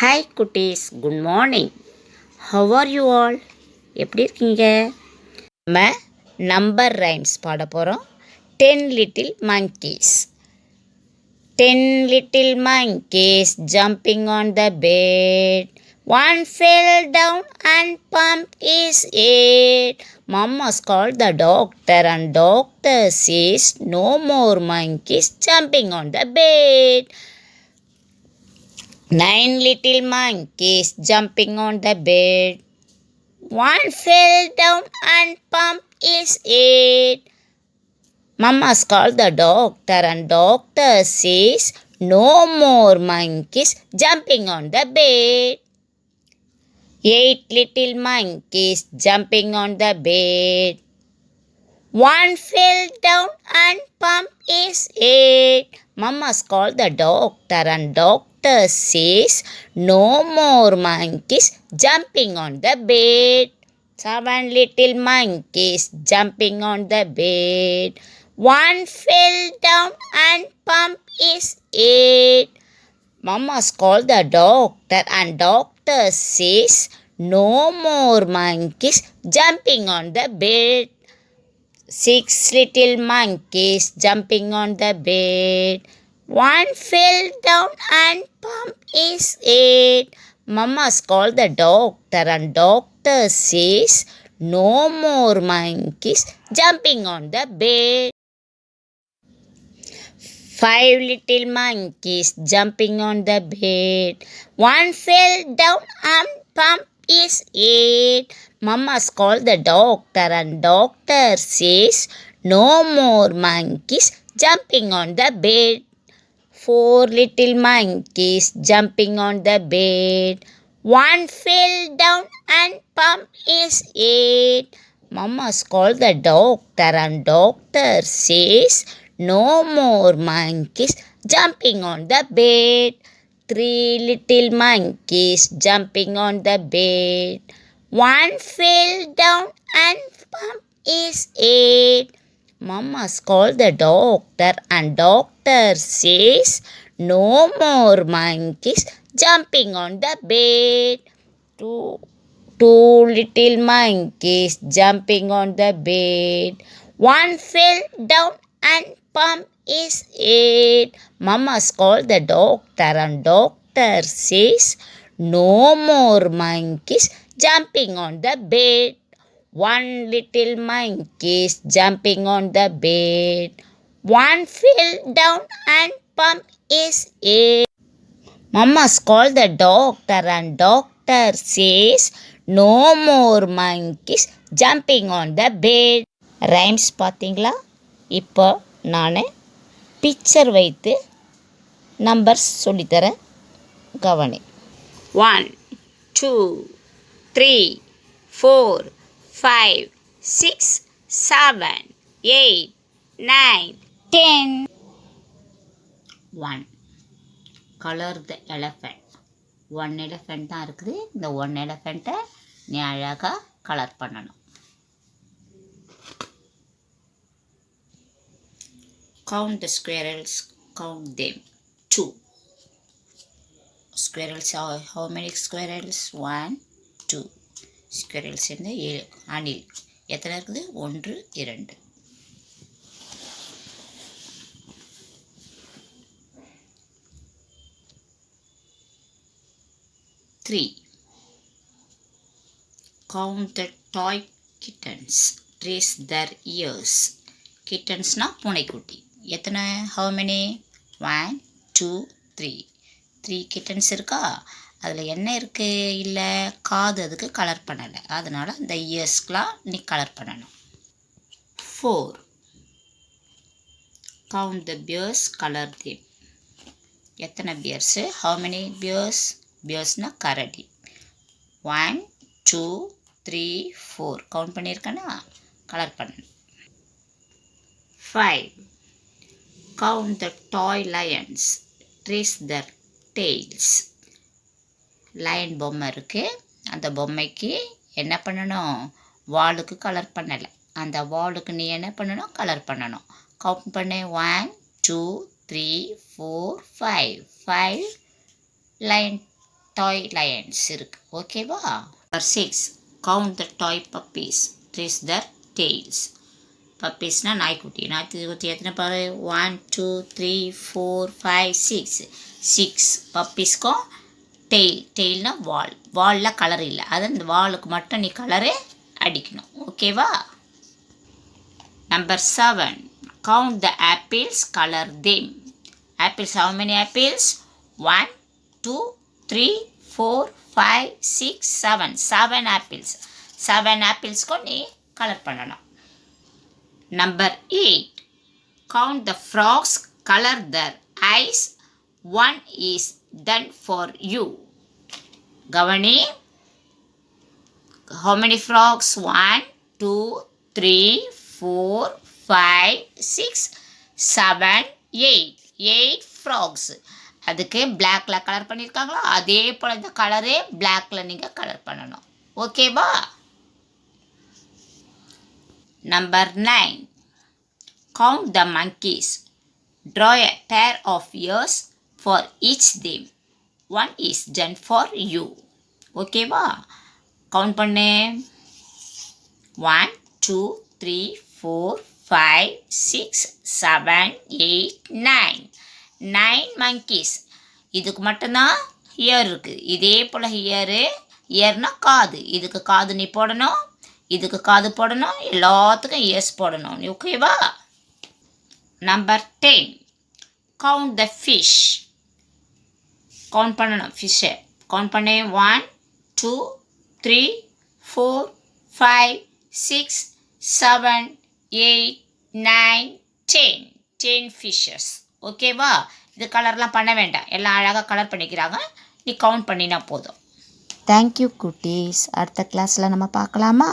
Hi குட்டீஸ், good morning. How are you all? எப்படி இருக்கீங்க? நம்ம நம்பர் ரைம்ஸ் பாட போகிறோம். 10 little monkeys. 10 little monkeys jumping on the bed. One fell down and pumped his head. Mama's called the doctor and doctor says no more monkeys jumping on the bed. 9 little monkeys jumping on the bed. One fell down and pumped his head. Mama's called the doctor and doctor says no more monkeys jumping on the bed. 8 little monkeys jumping on the bed. One fell down and pumped his head. Mama's called the doctor and doctor says no more monkeys jumping on the bed. 7 little monkeys jumping on the bed. One fell down and pumped his head. Mama's called the doctor and doctor says no more monkeys jumping on the bed. 6 little monkeys jumping on the bed. One fell down and pumped his head. Mama's called the doctor and doctor says no more monkeys jumping on the bed. 5 little monkeys jumping on the bed. One fell down and pumped his head. Mama's called the doctor and doctor says no more monkeys jumping on the bed. 4 little monkeys jumping on the bed. One fell down and pumped his head. Mama's called the doctor and doctor says no more monkeys jumping on the bed. 3 little monkeys jumping on the bed. One fell down and pumped his head. Mama's called the doctor and doctor says no more monkeys jumping on the bed. Two little monkeys jumping on the bed. One fell down and pumped his head. Mama's called the doctor and doctor says no more monkeys jumping on the bed. 1 little monkeys jumping on the bed. One fell down and pumped his head. Mama's called the doctor and doctor says no more monkeys jumping on the bed. Rhymes பார்த்தீங்களா? இப்போ நான் picture வைத்து numbers சொல்லித்தரேன், கவனி. 1 2 3 4 5 6 7 8 9 10. 1. Color the elephant. 1 elephant தான் இருக்குது. இந்த 1 elephant-ஐ நீ அழகாக கலர் பண்ணணும். Count the squirrels. Count them. 2. Squirrels are how many squirrels? 1 2. Squirrels in the அணில் எத்தனை இருக்குது? 1 2. Three. Count the toy kittens. Trace their ears. Kittensனா பூனைக்குட்டி. எத்தனை? how many? 1 2 3. 3 kittens இருக்கா? அதில் என்ன இருக்குது? இல்லை, காது அதுக்கு கலர் பண்ணலை, அதனால் அந்த இயர்ஸ்க்கெலாம் நீ கலர் பண்ணணும். 4. Count the bears. Color them. எத்தனை பியர்ஸு? how many bears? பியர்ஸ்னால் கரடி. 1 2 3 4. கவுண்ட் பண்ணியிருக்கேன்னா கலர் பண்ணணும். 5. Count the toy lions. Trace their tails. Lion பொம்மை இருக்குது. அந்த பொம்மைக்கு என்ன பண்ணணும்? வாலுக்கு கலர் பண்ணலை, அந்த வாலுக்கு நீ என்ன பண்ணணும்? கலர் பண்ணணும். கவுண்ட் பண்ணு. 1 2 3 4 5. 5 லயன் டாய் லயன்ஸ் இருக்கு. ஓகேவா? Number 6 count the toy puppies trace their tails. பப்பீஸ்னா நாய்க்குட்டி. நாய்க்குட்டி எத்தனை பாரு? 1 2 3 4 5 6. 6 பப்பீஸ்க்கும் டெய்ல்னா வாலில் கலர் இல்லை, அது அந்த வாலுக்கு மட்டும் நீ கலரு அடிக்கணும். ஓகேவா? Number 7 count the apples colour them. Apples how many apples? 1 2 3 4 5 6 7. 7 apples. 7 ஆப்பிள்ஸ்க்கும் நீ கலர் பண்ணணும். Number 8 count the frogs colour their eyes. 1 is done for you. கவனி. How many frogs? 1 2 3 4 5 6 7 8. 8 frogs. அதுக்கு பிளாக்ல கலர் பண்ணியிருக்காங்களா, அதே போல் இந்த கலரே பிளாக்ல நீங்கள் கலர் பண்ணணும். ஓகேவா? Number 9 count the monkeys. Draw a pair of ears for each them. 1 is done for you. ஓகேவா? கவுண்ட் பண்ணு. 1 2 3 4 5 6 7 8 9. 9 monkeys. இதுக்கு மட்டும்தான் இயர் இருக்குது. இதே போல் இயர்னா காது. இதுக்கு காது நீ போடணும், இதுக்கு காது போடணும், எல்லாத்துக்கும் இயர்ஸ் போடணும். ஓகேவா? நம்பர் 10 கவுண்ட் த ஃபிஷ். கவுண்ட் பண்ணணும் ஃபிஷ்ஷை. கவுண்ட் பண்ணு. 1 2 3 4 5 6 7 8 9 10. 10 ஃபிஷ்ஷஸ். ஓகேவா? இது கலர்லாம் பண்ண வேண்டாம், எல்லாம் அழகாக கலர் பண்ணிக்கிறாங்க, நீ கவுண்ட் பண்ணினா போதும். தேங்க்யூ குட்டீஸ். அடுத்த கிளாஸில் நம்ம பார்க்கலாமா?